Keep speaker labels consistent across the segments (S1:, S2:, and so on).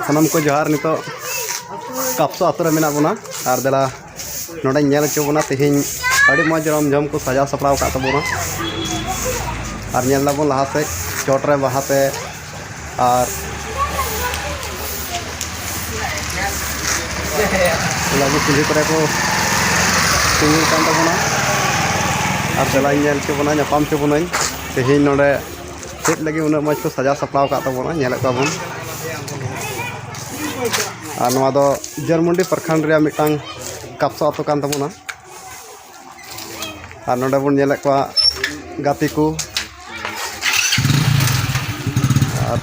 S1: सानम को जोहार नितो कापसो आतु रे मेना बोना आर देला नोडे नेल च बोना तेहिं अड़ी मज रम जम को सजा सपड़ाव का तबोना आर नेल लाबो लहा से चोट रे बहाते आर लागू कुली करे को तिंगी कान तबोना आर देला नेल च बोना ᱧᱟᱯᱟᱢ च बोना तेहिं नोडे चेत लगी उन मज को सजा सपड़ाव का तबोना नेल काबोन और नवा दो जरमुंडी प्रखंड रे मिटांग कापसो आतो कान तबोना और नोडे बन नेले को गाती को और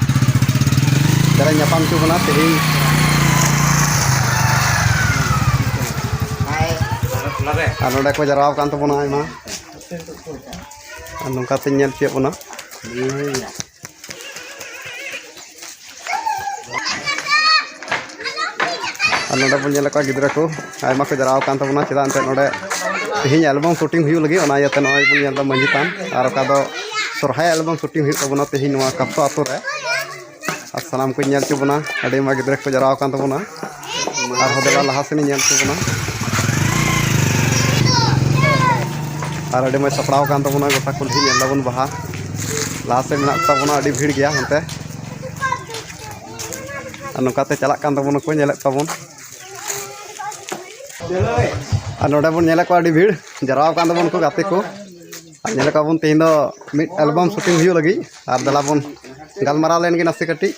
S1: जरा ᱧᱟᱯᱟᱢ च बोना तेहिं और नोडे को जराव कान तबोना आयमा और नोंका ते नेल चे बोना और नोडे बन नेल को गिद्रा को आयमा को जराव कान तबोना चेदा अंते नोडे तेहिं एल्बम शूटिंग हुई लगी ओना याते नय बन नेल दा मंजी तान और का दो सोरहाय एल्बम शूटिंग हुई तबोना तेहिं नवा कापसो आतो रे और सानाम को नेल च बोना अडी मा गिद्रा को जराव कान तबोना और होदेला लहा सेनी नेल च बोना और अड़ी मज सपड़ाव कान तबोना गोटा कुल्ही नेल दाबन बहा लहा से मेना तबोना अड़ी भीड़ गया हनते और नोकाते चलाक कान तबोना को नेलक तबोन और नोडे बन नेले को अड़ी भीड़ जराव कान तबोन को गाते को नेले को बन तेहिं दो मिड एल्बम शूटिंग हुई लगी और दला बन गालमाराव लेन गे नासे कटी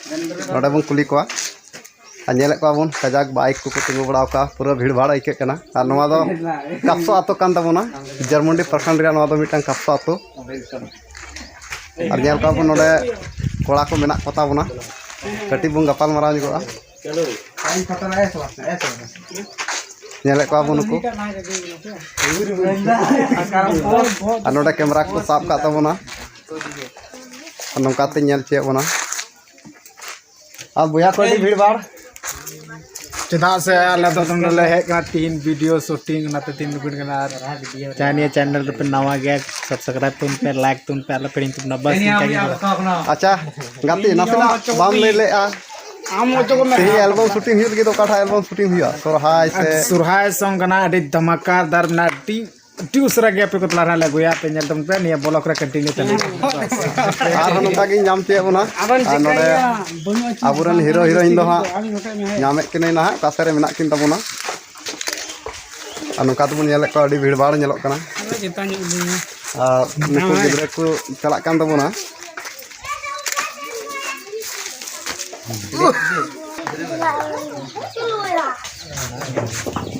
S1: नोडे बन कुली को और नेले को बन कजाक बाइक को तिंगु बड़ाव का पूरा भीड़ भाड़ आइके कना और नवा दो कापसो आतो कान तबोना जरमुंडी प्रखंड रे नवा दो मिटांग कापसो आतो और नेल को बन नोडे कोड़ा को मेना को ताबोना कटी बन गपाल माराव निगोआ नेले को बन को और नोडे कैमरा को साफ का तबोना और नोंकाते नेल चे बोना अब बुया को भीड़ भाड़
S2: चेदा से आले तो तुमने हेक ना 3 वीडियो शूटिंग ना 3 गुण ना चाहे चैनल पे नवा गया सब्सक्राइब तुम पे लाइक तुम पे आले पेडिंग तुम बस
S1: अच्छा गाती नासेना बाम ले ले आ
S2: आम तो को
S1: तेही एल्बम शूटिंग हुई लगी तो काठा एल्बम शूटिंग हुआ
S2: सुरहाय सॉन्ग ना अडी धमाकेदार ना टी उसरा गया पे को तला लगुया पे नेल तुम पे निया ब्लॉक रे कंटिन्यू चले
S1: आर नोका गी नाम चे बोना आर नोडे आबुरन हीरो हीरोइन दो हा नामे किने ना कासे रे मेना किन तबोना और नोका तबन नेले को अडी भीड़ भाड़ नेलक कना और नुकु गिद्रा को चलाक कान तबोना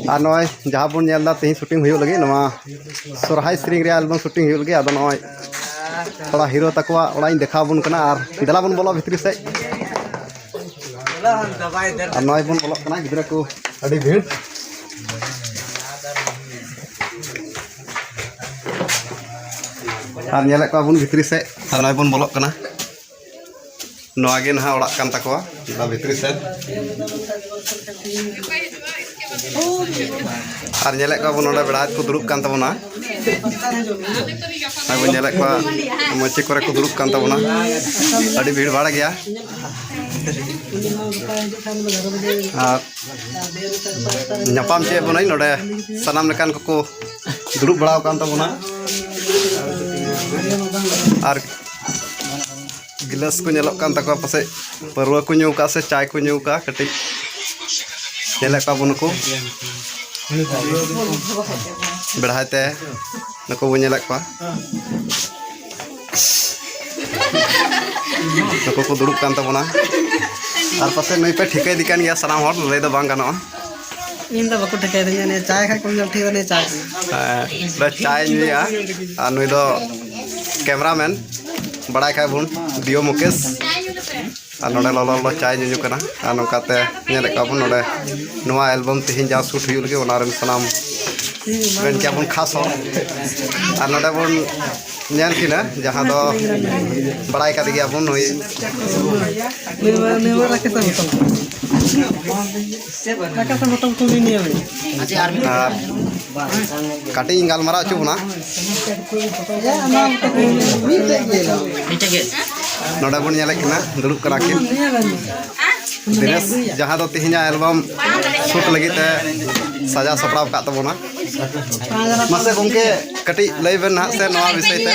S1: और नय जहाँ बन नेलदा तेहिं शूटिंग हुई लगी नवा सोरहाय सेरिंग रे एल्बम शूटिंग हुई लगी आदो नय थोड़ा हीरो तकवा ओड़ाई देखा बन कना और देला बन बोलो भितरी से और नय बन बोलो कना गिद्रा को अडी भीड़ और नेले को बन भितरी से और नय बन बोलो कना नवा गे ना ओड़ा कान तकवा दा भितरी से और नेले को नोडे बेड़ा को दुरुब कान तबोना अब नेले को मची करे को दुरुब कान तबोना अड़ी भीड़ भाड़ गया और ᱧᱟᱯᱟᱢ चे बोनाई नोडे सनाम लेकान को दुरुब बड़ाव कान तबोना और गिलास को नेलक कान तकवा पासे परवा को ᱧᱩ का से चाय को ᱧᱩ का कटी नेले को बन को बेड़ाते नको बन नेले को नको को दुरुब कान तबोना और पासे नई पे ठिकै दिकान गया सनाम हर ले दो बांग गानो
S3: इन तो बको ठिकै दिया ने चाय खा को ठीक ने चाय
S1: चाय नुया और नई दो कैमरामैन बड़ा खाय बुन दियो मुकेश और नोडे ललो चाय नुनु कना और नोकाते नेले का बुन नोडे नवा एल्बम तेहिं जा शूट हुई लगे ओना रेन सनाम रेन क्या बुन खास और नोडे बुन नेल किना जहां दो बड़ा का दिया बुन होई
S3: नेवर रखे सब रखे सब तो को नहीं है
S1: काटी गालमारा चु ना नोडे बन नेले किना दुरुब कना किन दिनेश जहाँ दो तिहिना एल्बम शूट लगी ते सजा सपड़ाव का तबोना मसे गंके कटी लई बेन ना से नवा विषय ते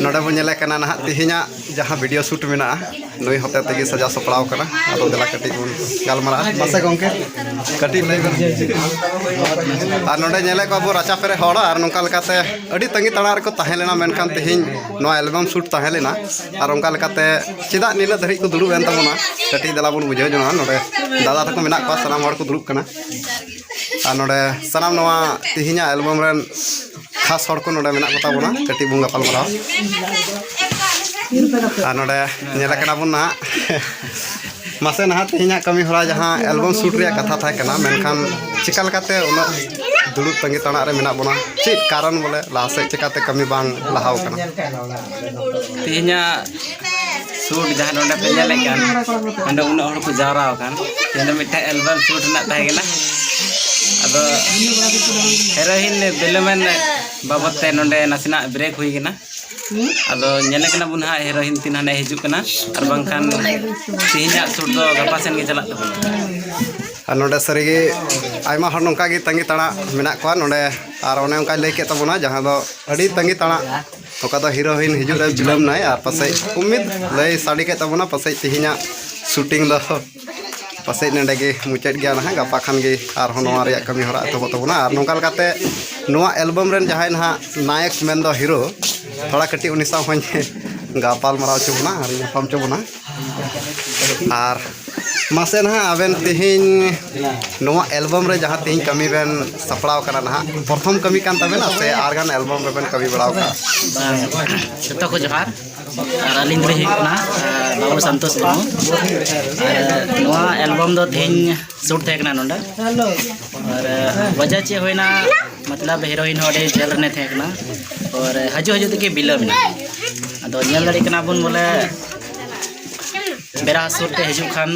S1: नोडे बन नेले कना ना तिहिना जहाँ वीडियो शूट मेना नई होते तेगी सजा सपड़ाव कना आदो देला कटी बन गालमारा मसे गंके कटी लई बेन और नोडे नेले को राचा पेरे हड़ और नोंका लेकाते अड़ी तंगी तड़ा रको ताहे लेना मेनखान तिहिन नवा एल्बम शूट ताहे लेना और ओंका लेकाते चिदा नीना धरी को दुड़ुब एन तबोना कटी देला बन बुझाव जोना नोडे दादा तको मेना को सनाम हड़ को दुड़ुब कना और नोडे सनाम नवा तिहिना एल्बम रेन खास हड़ को नोडे मेना को ताबोना कटी बुंगा पाल माराव और नोडे नेला कना बुन ना मासे ना तिहिना कमी हरा जहाँ एल्बम शूट रे कथा था कना मेनखान चिका लेकाते उना दुड़ुब तंगी तड़ा रे मेना बोना चेक कारण बोले लासे चिकाते कमी बांग लहाव कना
S4: तिहिना शूट जहाँ नोडे पे नेले कान अंडे उना हड़ को जावरा कान तेन मिटा एल्बम शूट ना ताहे कना अब हेरोइन बिलमेन बाबत ते नोडे नासिना ब्रेक हुई कना अब नेले कना बुन हा हेरोइन तीन हाने हिजु कना और बांखान तिहिना शूट दो गपा सेन के चला तबना
S1: और नोडे सरीगे आयमा हर नोंका गी तंगी तड़ा मेना कोआ नोडे और ओने ओंका लई के तबोना जहाँ दो अड़ी तंगी तड़ा ओका दो हीरोइन हिजु रे बिलम नाय और पासे उम्मीद लई साड़ी के तबोना पासे तिहिना शूटिंग दो पासे नेडे गे मुचाद गया ना गपा खान गे और नोआ रे कमी हरा तो तबोना और नोंका लकाते नोआ एल्बम रेन जहाँ ना नायक मेन दो हीरो थोड़ा कटी उनी साव हन गापाल मराव चबोना और नापाम चबोना और मासे ना आबेन तिहिन नोआ एल्बम रे जहाँ तिहिन कमी बेन सपड़ाव कना ना प्रथम कमी कान तबेना से आरगान एल्बम रे बेन कमी बड़ाव का
S4: जतो को जोहार और अलिंग रे हिकना बाबू संतोष बाबू नोआ एल्बम दो थिन शूट थे कना नोंडा और वजह चे होइना मतलब हीरोइन होडे जेल ने थे कना और हजो हजो तके बिलम ना अदो नेल दड़ी कना बुन बोले बेरा शूट ते हिजु खान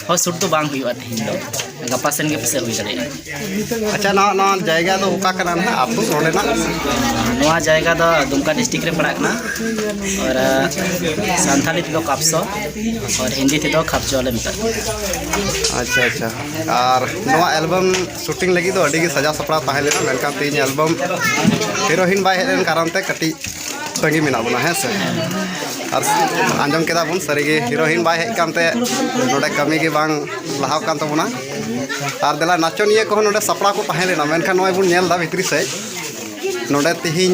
S4: हो शूट तो बांग हुई थिन दो गपा सेन के पसे हुई दड़े
S1: अच्छा ना ना जायगा दो ओका कना ना आपु रोडे ना
S4: नोआ जायगा दो दुमका डिस्ट्रिक्ट रे पड़ा कना और संथाली ते दो कापसो और हिंदी ते दो खापचो ले मिता
S1: अच्छा अच्छा और नोआ एल्बम शूटिंग लगी तो अड़ी गे सजा सपड़ा ताहे लेना मेनका तीन एल्बम हीरोइन बाय हेलेन कारण ते कटी तंगी मेना बुना है से और आंजम केदा बुन सरीगे हीरोइन बाय हेज कानते नोडे कमी गे बांग लहाव कान तबोना और देला नाचनिया को नोडे सपड़ा को ताहे लेना मेनखान नोय बुन नेल दा भितरी से नोडे तिहिन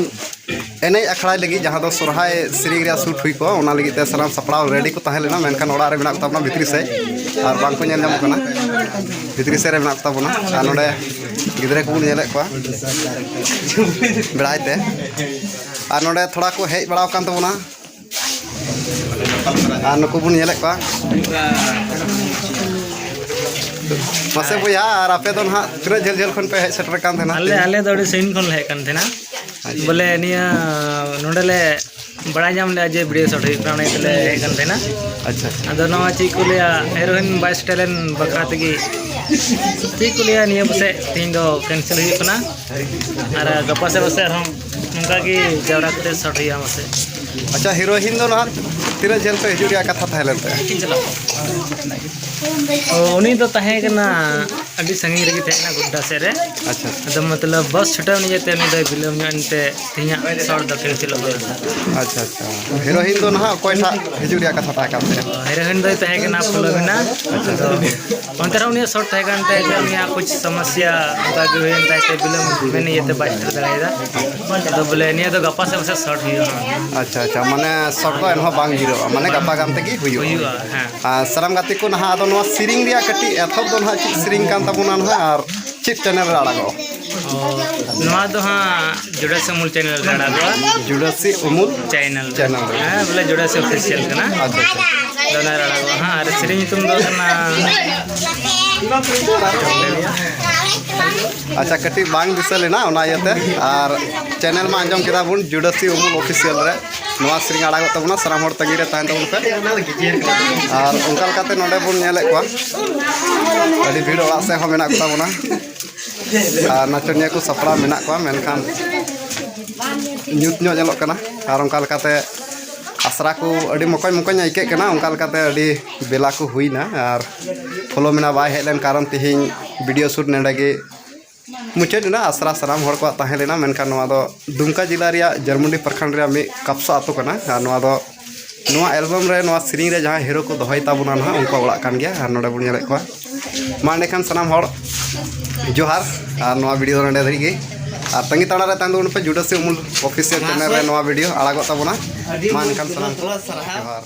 S1: एने अखड़ा लगी जहाँ दो सोरहाय सिरिंग रे शूट हुई को ओना लगी ते सलाम सपड़ा रेडी को ताहे लेना मेनखान ओड़ा रे मेना को ताबना भितरी से और बांग को नेल जाम कना भितरी से रे मेना को ताबना और नोडे गिदरे को नेले को बेड़ाइते और नोडे थोड़ा को हेज बड़ाव कान तबना और नुकु बुन नेले को मासे बुया और आपे दो ना तिना झेल झेल खन पे हेज सेटर कान थेना
S3: आले दो सेन खन ले कान थेना बोले निया नोडले बड़ा जाम ले जे वीडियो शॉट हुई प्राणे तले हेकन थेना
S1: अच्छा
S3: अदो नवा ची को लिया हीरोइन बाइस टैलेंट बखरा तगी ची को लिया निया बसे तीन दो कैंसिल हुई कना और गपा से बसे हम उनका की जवरा कते शॉट हुई हमसे
S1: अच्छा हीरोइन दो ना तिना झेल पे हिजुरिया कथा थाहे लेते
S3: उनी तो ताहे कना अभी संगी रगी थे ना गुड्डा से रे
S1: अच्छा
S3: तो मतलब बस छुटा नहीं जाते नहीं तो फिल्म में अंते तिया शॉट द कैंसिल हो गया
S1: अच्छा अच्छा हीरोइन दो ना कोई था हिजुरिया कथा था काते
S3: हीरोइन दो ताहे कना फॉलो बिना तो अंतर उनी शॉट थे कानते जमिया कुछ समस्या का हुई अंते फिल्म में नहीं ये बात दगाइदा तो बोले नहीं तो गप्पा से बस शॉट हुई
S1: अच्छा अच्छा माने शॉट को एनहो बांग हीरो माने गप्पा गामते की हुई
S3: हां
S1: सलाम गाती को ना आदो नवा सिरिंग रिया कटी एथब दो ना ची सिरिंग कान तबुना ना और चिप चैनल रे आड़ागो
S3: नवा दो हां जुड़ासी अमूल चैनल रे आड़ागो
S1: जुड़ासी अमूल
S3: चैनल
S1: चैनल
S3: हां बोले जुड़ासी ऑफिशियल कना
S1: अच्छा अच्छा
S3: दोना रे आड़ागो हां और सिरिंग तुम दो कना
S1: अच्छा कटी बांग दिसल लेना ओना यते और चैनल में आंजम केदा बुन जुड़ासी अमूल ऑफिशियल रे नवा सिरिंग आड़ागो तबुना सराम हर तंगी रे ताहन तबुन पे और उनका लकाते नोडे बुन नेले को अड़ी भीड़ ओड़ा से हम मेना को तबुना नाचनिया को सपड़ा मेना को मेनखान ᱧᱩᱛ ᱧᱚᱜ ᱧᱮᱞᱚᱜ ᱠᱟᱱᱟ ᱟᱨ ᱚᱱᱠᱟ ᱞᱮᱠᱟᱛᱮ आसरा को अड़ी मकई मकई आइके कना उनका लेकाते अड़ी बेला को हुईना और फॉलो मेना बाय हेलन कारण तिहिं वीडियो शूट नेडेगे मुचादना आसरा साराम हर को ताहेलेना मेनखान नोआ दो दुमका जिला रिया जर्मनी प्रखंड रे मी कपसो आतो कना और नोआ दो नोआ एल्बम रे नोआ सिरिंग रे जहां हीरो को दोहय ताबुना ना उनको ओळा कान गया और नोडे बुन नेले को मा नेखान सानाम हर जोहार और नोआ वीडियो नोडे धरिगे और तंगी ताना रे तांदो पे जुडो से मूल ऑफिशियल चैनल रे नोआ वीडियो आड़ागो ताबुना मा नेखान सानाम जोहार।